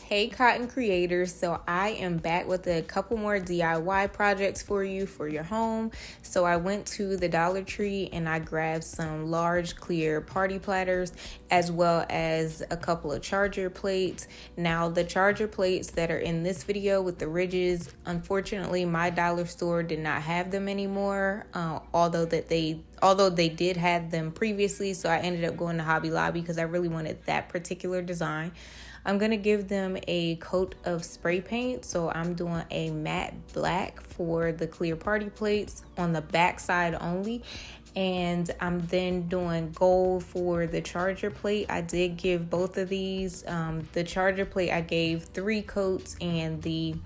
Hey cotton creators, so I am back with a couple more DIY projects for you for your home. So I went to the Dollar Tree and I grabbed some large clear party platters as well as a couple of charger plates. Now the charger plates that are in this video with the ridges, unfortunately my dollar store did not have them anymore, although they did have them previously. So I ended up going to Hobby Lobby because I really wanted that particular design. I'm going to give them a coat of spray paint. So I'm doing a matte black for the clear party plates on the back side only. And I'm then doing gold for the charger plate. I did give both of these. The charger plate I gave 3 coats, and the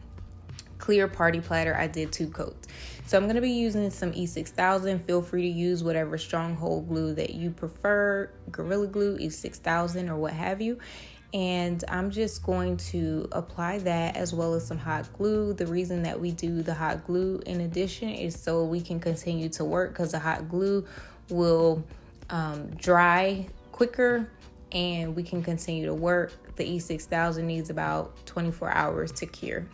clear party platter I did 2 coats. So I'm going to be using some E6000. Feel free to use whatever stronghold glue that you prefer, Gorilla Glue, E6000, or what have you. And I'm just going to apply that as well as some hot glue. The reason that we do the hot glue in addition is so we can continue to work, because the hot glue will dry quicker and we can continue to work. The E6000 needs about 24 hours to cure.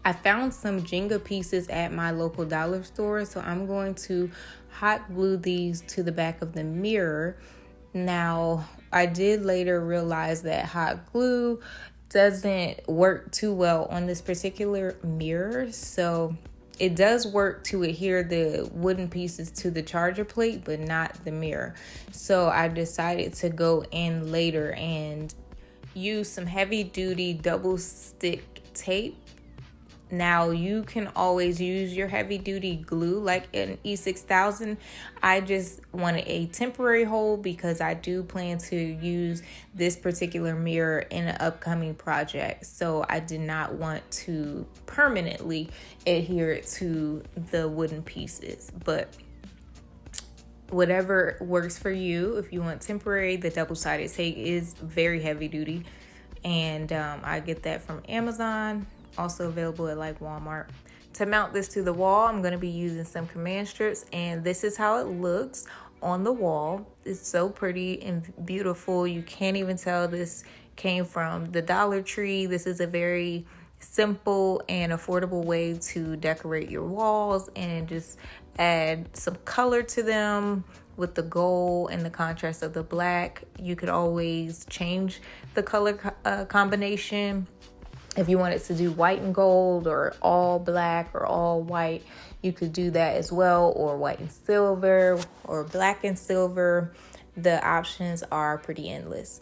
I found some Jenga pieces at my local dollar store, so I'm going to hot glue these to the back of the mirror. Now, I did later realize that hot glue doesn't work too well on this particular mirror. So it does work to adhere the wooden pieces to the charger plate, but not the mirror. So I decided to go in later and use some heavy duty double stick tape. Now you can always use your heavy duty glue like an E6000. I just wanted a temporary hold because I do plan to use this particular mirror in an upcoming project. So I did not want to permanently adhere it to the wooden pieces, but whatever works for you. If you want temporary, the double-sided tape is very heavy duty, and I get that from Amazon. Also available at like Walmart. To mount this to the wall, I'm going to be using some command strips, and this is how it looks on the wall. It's so pretty and beautiful. You can't even tell this came from the Dollar Tree. This is a very simple and affordable way to decorate your walls and just add some color to them with the gold and the contrast of the black. You could always change the color combination. If you wanted to do white and gold or all black or all white, you could do that as well, or white and silver or black and silver. The options are pretty endless.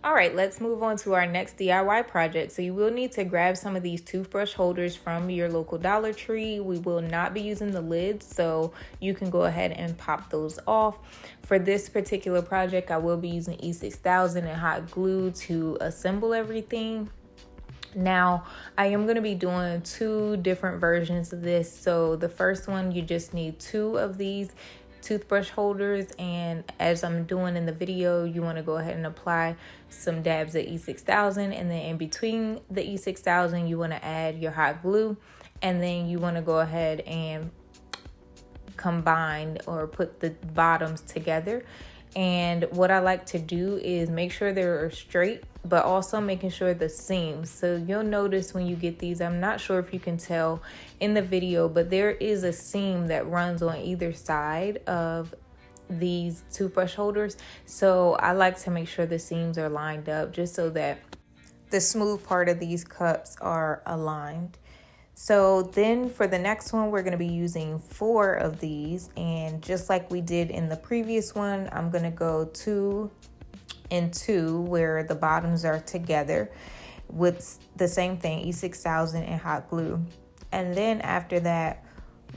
All right, let's move on to our next DIY project. So you will need to grab some of these toothbrush holders from your local Dollar Tree. We will not be using the lids, so you can go ahead and pop those off. For this particular project, I will be using E6000 and hot glue to assemble everything. Now, I am going to be doing 2 different versions of this. So the first one, you just need 2 of these toothbrush holders, and as I'm doing in the video, you want to go ahead and apply some dabs of E6000, and then in between the E6000 you want to add your hot glue, and then you want to go ahead and combine or put the bottoms together. And what I like to do is make sure they're straight, but also making sure the seams. So you'll notice when you get these, I'm not sure if you can tell in the video, but there is a seam that runs on either side of these toothbrush holders. So I like to make sure the seams are lined up just so that the smooth part of these cups are aligned. So then for the next one, we're going to be using 4 of these, and just like we did in the previous one, I'm going to go 2 and 2 where the bottoms are together with the same thing, E6000 and hot glue. And then after that,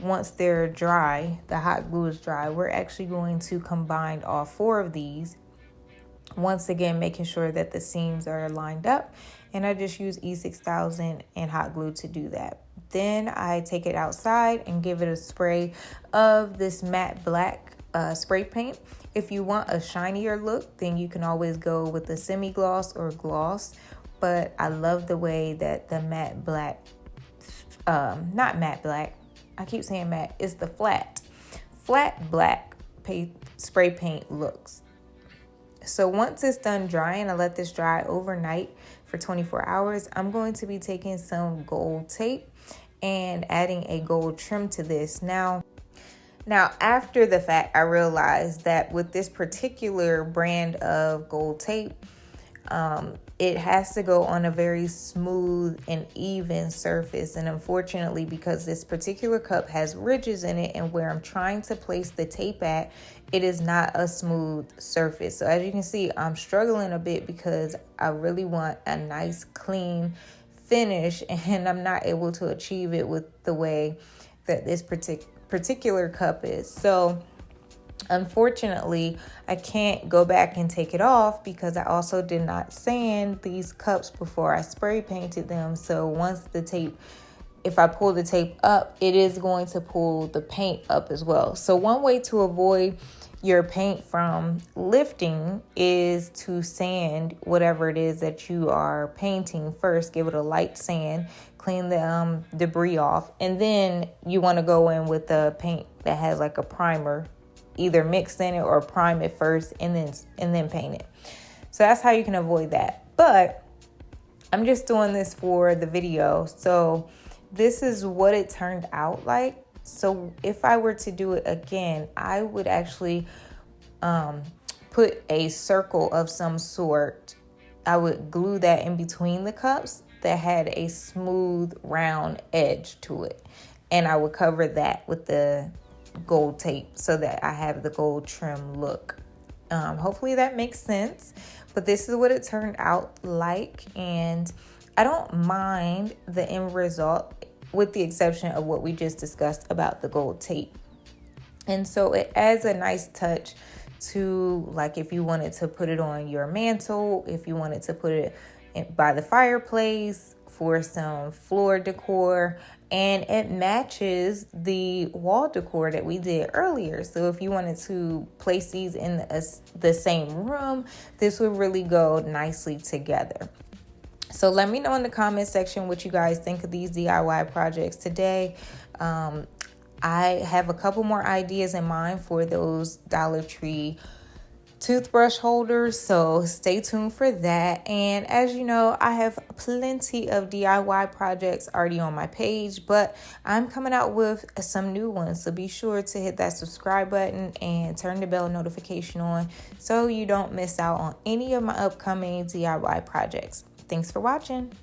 once they're dry, the hot glue is dry, we're actually going to combine all 4 of these. Once again, making sure that the seams are lined up, and I just use E6000 and hot glue to do that. Then I take it outside and give it a spray of this matte black spray paint. If you want a shinier look, then you can always go with the semi-gloss or gloss, but I love the way that the matte black, not matte black, I keep saying matte, it's the flat black spray paint looks. So once it's done drying, I let this dry overnight for 24 hours, I'm going to be taking some gold tape and adding a gold trim to this. Now after the fact, I realized that with this particular brand of gold tape, it has to go on a very smooth and even surface. And unfortunately, because this particular cup has ridges in it and where I'm trying to place the tape at, it is not a smooth surface. So as you can see, I'm struggling a bit because I really want a nice clean finish, and I'm not able to achieve it with the way that this particular cup is. So unfortunately, I can't go back and take it off because I also did not sand these cups before I spray painted them. So once the tape, if I pull the tape up, it is going to pull the paint up as well. So one way to avoid your paint from lifting is to sand whatever it is that you are painting first. Give it a light sand, clean the debris off, and then you want to go in with the paint that has like a primer. Either mix in it or prime it first and then paint it. So that's how you can avoid that. But I'm just doing this for the video. So this is what it turned out like. So if I were to do it again, I would actually put a circle of some sort. I would glue that in between the cups that had a smooth round edge to it. And I would cover that with the gold tape so that I have the gold trim look. Hopefully that makes sense, but this is what it turned out like, and I don't mind the end result with the exception of what we just discussed about the gold tape. And so it adds a nice touch to, like, if you wanted to put it on your mantle, if you wanted to put it by the fireplace for some floor decor, and it matches the wall decor that we did earlier. So if you wanted to place these in the same room, this would really go nicely together. So let me know in the comment section what you guys think of these DIY projects today. I have a couple more ideas in mind for those Dollar Tree toothbrush holders, so stay tuned for that. And as you know, I have plenty of DIY projects already on my page, but I'm coming out with some new ones, so be sure to hit that subscribe button and turn the bell notification on so you don't miss out on any of my upcoming DIY projects. Thanks for watching.